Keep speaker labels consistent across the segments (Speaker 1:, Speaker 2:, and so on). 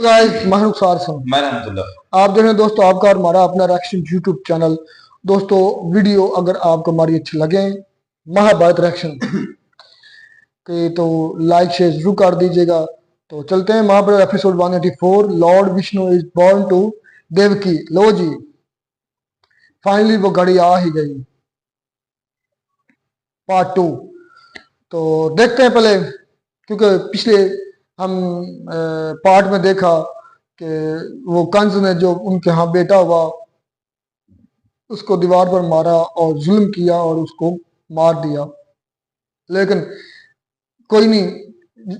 Speaker 1: Guys Mahrukh सारसन
Speaker 2: मैं अल्हम्दुलिल्लाह।
Speaker 1: आप देख रहे हैं दोस्तों आपका और हमारा अपना रिएक्शन यूट्यूब चैनल। दोस्तों वीडियो अगर आपको हमारी अच्छी लगे महाभारत रिएक्शन के तो लाइक शेयर जरूर कर दीजिएगा। तो चलते हैं Mahabharat episode 184 lord Vishnu is born to Devaki. लो जी फाइनली वो घड़ी आ ही गई पार्ट 2। तो देखते हैं पहले क्योंकि पिछले हम पार्ट में देखा कि वो कंस ने जो उनके यहाँ बेटा हुआ उसको दीवार पर मारा और जुल्म किया और उसको मार दिया। लेकिन कोई नहीं,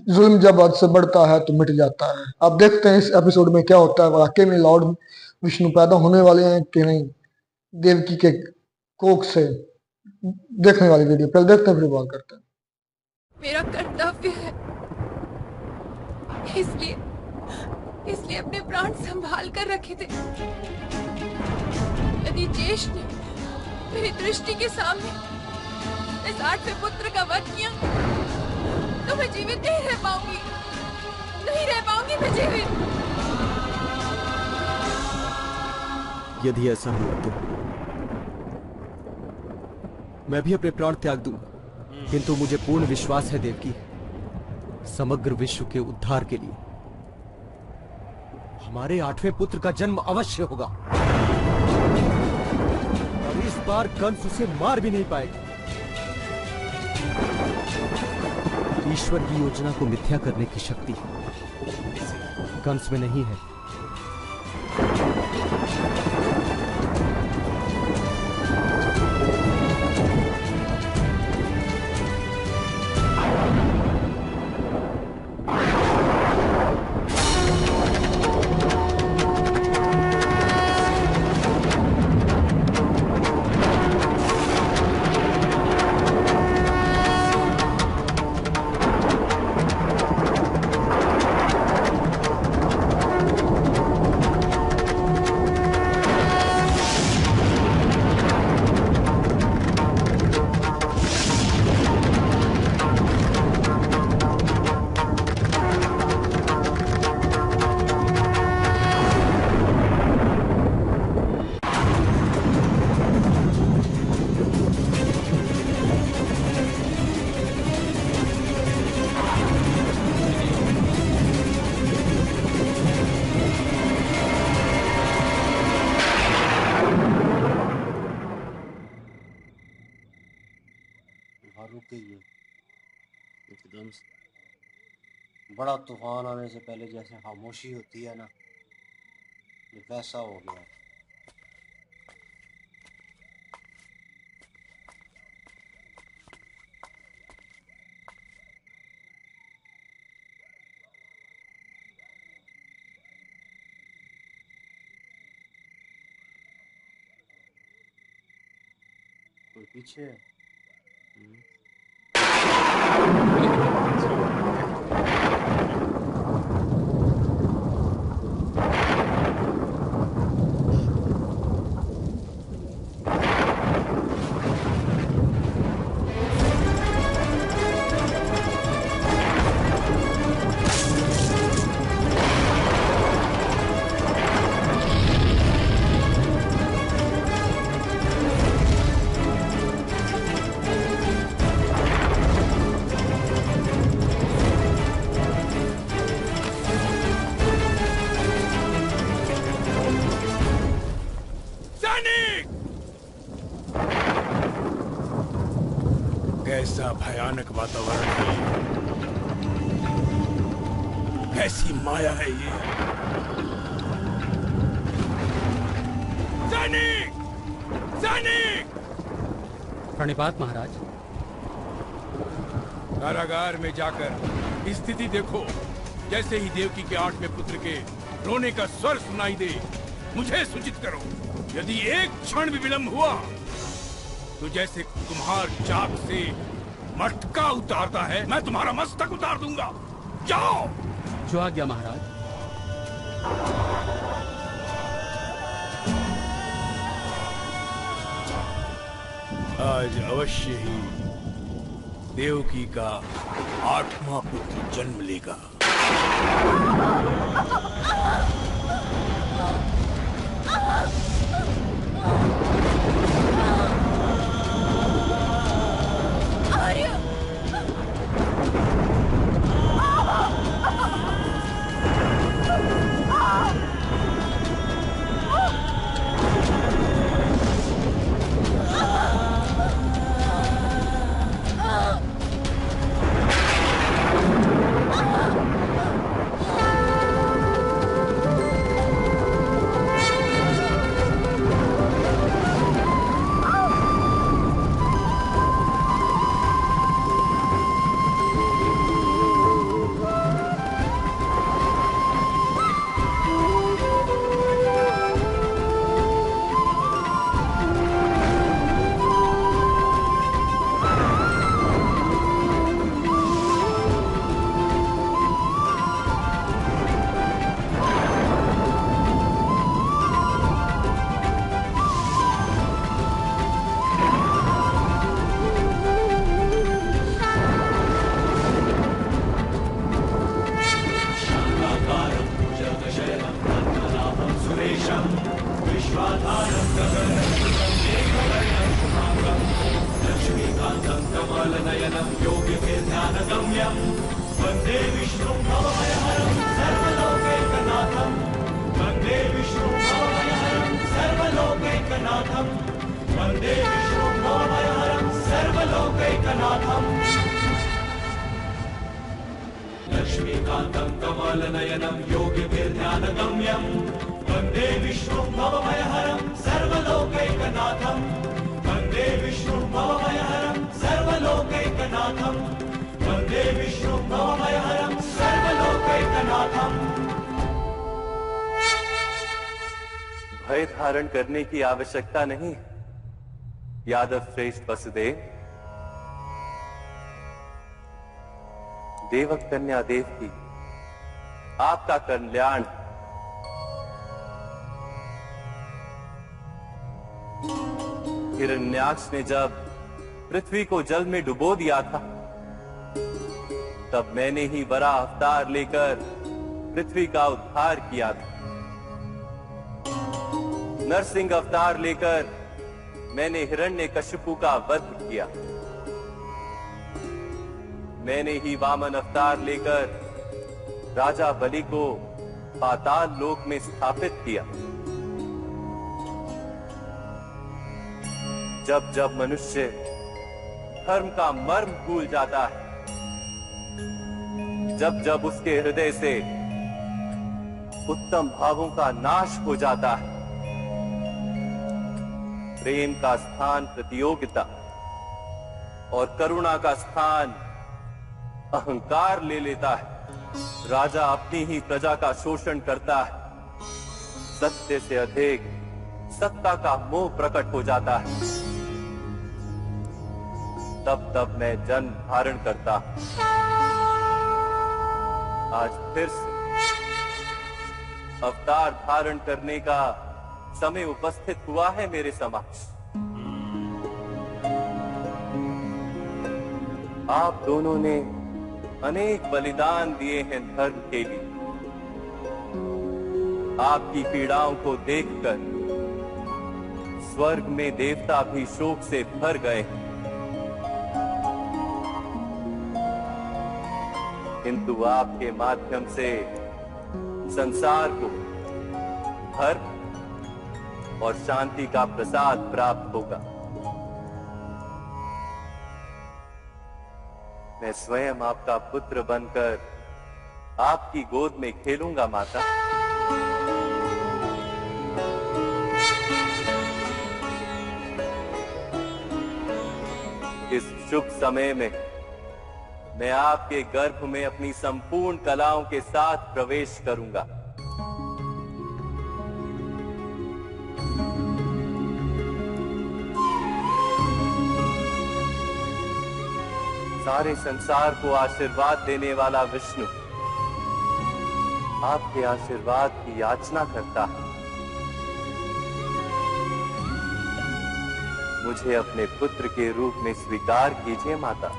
Speaker 1: जुल्म जब हद से बढ़ता है तो मिट जाता है। अब देखते हैं इस एपिसोड में क्या होता है, वाकई में लॉर्ड विष्णु पैदा होने वाले हैं कि नहीं देवकी के कोख से। देखने वाली वीडियो पहले देखते हैं फिर बात करते हैं।
Speaker 3: मेरा कर्तव्य है, इसलिए इसलिए अपने प्राण संभाल कर रखे थे। यदि जेश ने मेरी दृष्टि के सामने इस 8वें पुत्र का वध किया तो मैं जीवित नहीं रह पाऊंगी, नहीं रह पाऊंगी मैं जीवित।
Speaker 4: यदि ऐसा हुआ तो मैं भी अपने प्राण त्याग दूंगा, किंतु मुझे पूर्ण विश्वास है देवकी, समग्र विश्व के उद्धार के लिए हमारे 8वें पुत्र का जन्म अवश्य होगा और इस बार कंस उसे मार भी नहीं पाएगा। ईश्वर की योजना को मिथ्या करने की शक्ति कंस में नहीं है।
Speaker 5: रुक गई है एकदम से। बड़ा तूफान आने से पहले जैसे खामोशी होती है ना, ये वैसा हो गया। कोई पीछे है?
Speaker 6: कैसा भयानक वातावरण है, कैसी माया है ये। सैनिक! सैनिक!
Speaker 7: प्रणिपात महाराज।
Speaker 6: कारागार में जाकर स्थिति देखो। जैसे ही देवकी के 8वें पुत्र के रोने का स्वर सुनाई दे मुझे सूचित करो। यदि एक क्षण भी विलंब हुआ तो जैसे कुम्हार चाक से मटका उतारता है मैं तुम्हारा मस्तक उतार दूंगा। जाओ।
Speaker 7: जो आज्ञा महाराज।
Speaker 6: आज अवश्य ही देवकी का 8वां पुत्र जन्म लेगा।
Speaker 2: भय धारण करने की आवश्यकता नहीं, यादव श्रेष्ठ वसुदेव। देवक कन्या देव की आपका कल्याण। हिरण्याक्ष ने जब पृथ्वी को जल में डुबो दिया था, तब मैंने ही वराह अवतार लेकर पृथ्वी का उद्धार किया था। नरसिंह अवतार लेकर मैंने हिरण्यकशिपु का वध किया। मैंने ही वामन अवतार लेकर राजा बलि को पाताल लोक में स्थापित किया। जब जब मनुष्य धर्म का मर्म भूल जाता है, जब जब उसके हृदय से उत्तम भावों का नाश हो जाता है, प्रेम का स्थान प्रतियोगिता और करुणा का स्थान अहंकार ले लेता है, राजा अपनी ही प्रजा का शोषण करता है, सत्य से अधिक सत्ता का मोह प्रकट हो जाता है, तब तब मैं जन्म धारण करता। आज फिर से अवतार धारण करने का समय उपस्थित हुआ है मेरे समक्ष। आप दोनों ने अनेक बलिदान दिए हैं धर्म के लिए। आपकी पीड़ाओं को देखकर स्वर्ग में देवता भी शोक से भर गए हैं, किंतु आपके माध्यम से संसार को धर्म और शांति का प्रसाद प्राप्त होगा। मैं स्वयं आपका पुत्र बनकर आपकी गोद में खेलूंगा माता। इस शुभ समय में मैं आपके गर्भ में अपनी संपूर्ण कलाओं के साथ प्रवेश करूंगा। सारे संसार को आशीर्वाद देने वाला विष्णु आपके आशीर्वाद की याचना करता है। मुझे अपने पुत्र के रूप में स्वीकार कीजिए माता।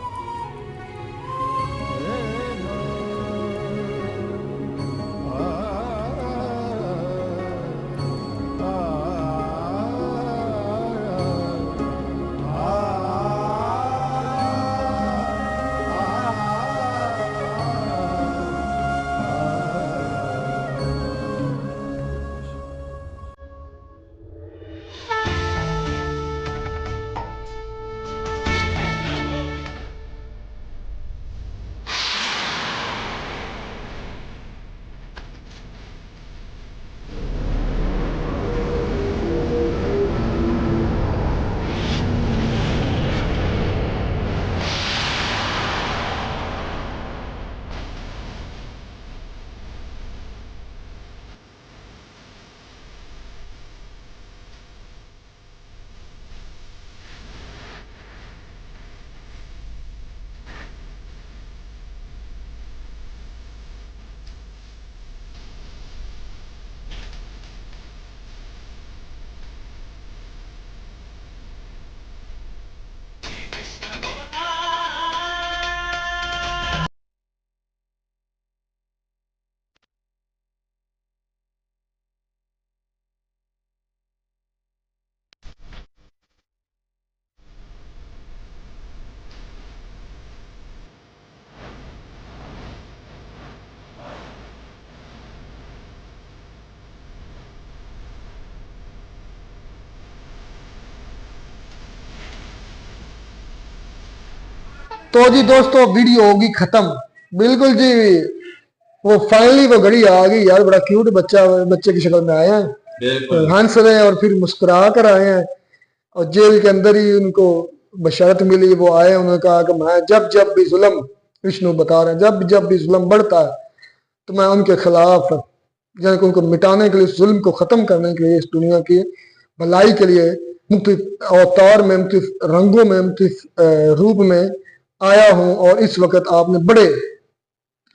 Speaker 1: तो जी दोस्तों वीडियो होगी खत्म। बिल्कुल जी, वो फाइनली वो घड़ी आ गई यार, बड़ा क्यूट बच्चा, बच्चे की शक्ल में आए हैं,
Speaker 8: बिल्कुल
Speaker 1: हंस रहे हैं और फिर मुस्कुरा कर आए हैं। और जेल के अंदर ही उनको बशरत मिली, वो आए, उन्होंने कहा कि मैं जब जब भी जुल्म, विष्णु बता रहे हैं, जब जब भी जुल्म बढ़ता है तो मैं उनके खिलाफ, यानी कि उनको मिटाने के लिए, जुल्म को खत्म करने के लिए, इस दुनिया की भलाई के लिए मुख्तलिफ अवतार में, मुख्तलिफ रंगों में, मुख्तलिफ रूप में आया हूँ। और इस वक्त आपने बड़े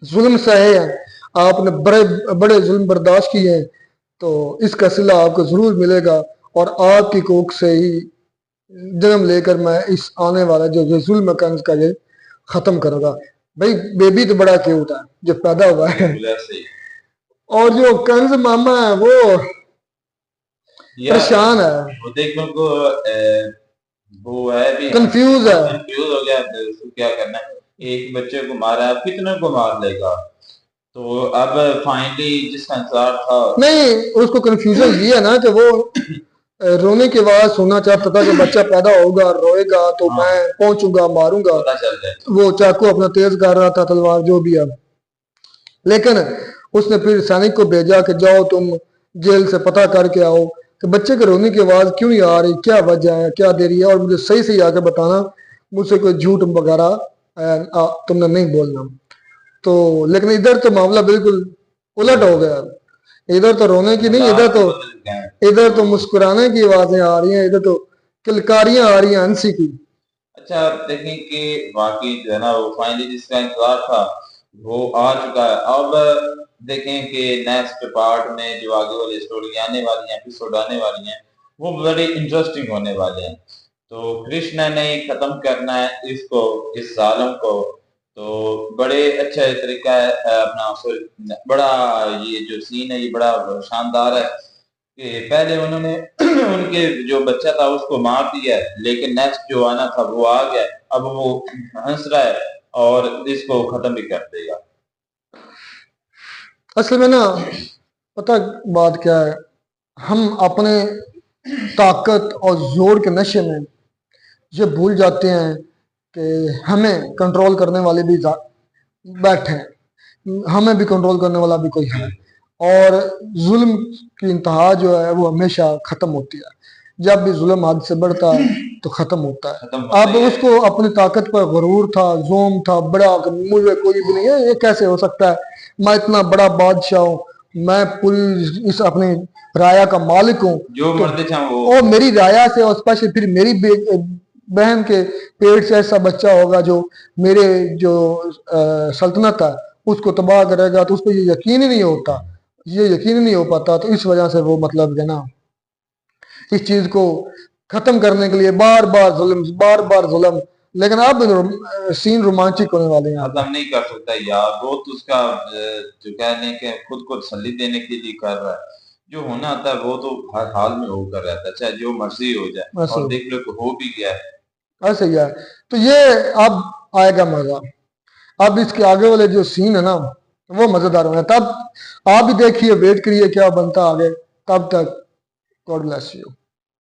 Speaker 1: जुल्म सहे हैं, आपने बड़े बड़े जुल्म बर्दाश्त किए हैं, तो इसका सिला आपको जरूर मिलेगा। और आपकी कोख से ही जन्म लेकर मैं इस आने वाला जो जुल्म कंज का ये खत्म करूंगा। भाई बेबी तो बड़ा क्यूट है जो पैदा हुआ है,
Speaker 8: बिल्कुल ऐसे ही।
Speaker 1: और जो कंज मामा है वो
Speaker 8: यार,
Speaker 1: परेशान है,
Speaker 8: वो देखो को वो है भी
Speaker 1: कंफ्यूज है।
Speaker 8: कंफ्यूज हो गया, तो उसको क्या करना है, एक बच्चे को मारा है, अब कितने को मार लेगा। तो अब फाइनली जिसका इंतजार था,
Speaker 1: नहीं, उसको कंफ्यूजन ये है ना कि वो रोने की आवाज सुनना चाहता था कि बच्चा पैदा होगा, रोएगा तो मैं पहुंचूंगा, मारूंगा।
Speaker 8: पता चल जाए।
Speaker 1: वो चाकू अपना तेज कर रहा था, तलवार जो भी है, लेकिन उसने फिर सैनिक को भेजा कि जाओ तुम जेल से पता करके आओ कि बच्चे के रोने की आवाज क्यों नहीं आ रही, क्या वजह है, क्या दे रही है, और मुझे सही सही आके बताना, मुझसे कोई झूठ वगैरह तुमने नहीं बोलना। तो लेकिन इधर तो मामला बिल्कुल उलट हो गया, इधर तो रोने की नहीं, इधर तो मुस्कुराने की आवाजें आ रही हैं, इधर तो किलकारियां आ रही हैं हंसी की।
Speaker 8: अच्छा, आप देखें कि वाकई जो है ना, वो फाइनली जिसका इंतजार था वो आ चुका है। अब देखें कि नेक्स्ट पार्ट में जो आगे वाली स्टोरी आने वाली है, एपिसोड आने वाली हैं, वो बड़े इंटरेस्टिंग होने वाले हैं। तो कृष्ण ने खत्म करना है इसको, इस जालिम को, तो बड़े अच्छा तरीका है अपना बड़ा ये जो सीन है ये बड़ा शानदार है कि पहले उन्होंने उनके जो बच्चा था उसको मार दिया, लेकिन नेक्स्ट जो आना था वो आ गया, अब वो हंस रहा है और इसको खत्म भी कर देगा।
Speaker 1: असल में ना पता बात क्या है, हम अपने ताकत और जोर के नशे में ये भूल जाते हैं कि हमें कंट्रोल करने वाले भी बैठे हैं, हमें भी कंट्रोल करने वाला भी कोई है, और जुल्म की इंतहा जो है वो हमेशा खत्म होती है। जब भी जुल्म हद से बढ़ता है तो खत्म होता है। अब उसको अपनी ताकत पर गुरूर था, जोम था बड़ा, मुझे कोई भी नहीं है, ये कैसे हो सकता है, मैं इतना बड़ा बादशाह हूँ, मैं पूरी इस अपनी राया का मालिक हूँ,
Speaker 8: जो मर्जी चाहे वो,
Speaker 1: और मेरी राया से, और स्पेशली फिर मेरी बहन के पेट से ऐसा बच्चा होगा जो मेरे जो सल्तनत है उसको तबाह करेगा, तो उसको ये यकीन ही नहीं होता, ये यकीन ही नहीं हो पाता। तो इस वजह से वो मतलब है ना, इस चीज को खत्म करने के लिए बार बार जुल्म, लेकिन अब सीन रोमांचिक होने वाले हैं।
Speaker 8: खत्म नहीं कर सकता यार, वो तो उसका जो कह लें कि खुद को तसल्ली देने के लिए कर रहा है, जो होना आता है वो तो हर हाल में होकर रहता है, चाहे जो मर्जी हो जाए, और देख लो हो भी गया है।
Speaker 1: ऐसे ही है, तो ये अब आएगा मजा, अब इसके आगे वाले जो सीन है ना वो मजेदार होना, तब आप भी देखिए, वेट करिए क्या बनता आगे। तब तक गॉड ब्लेस यू।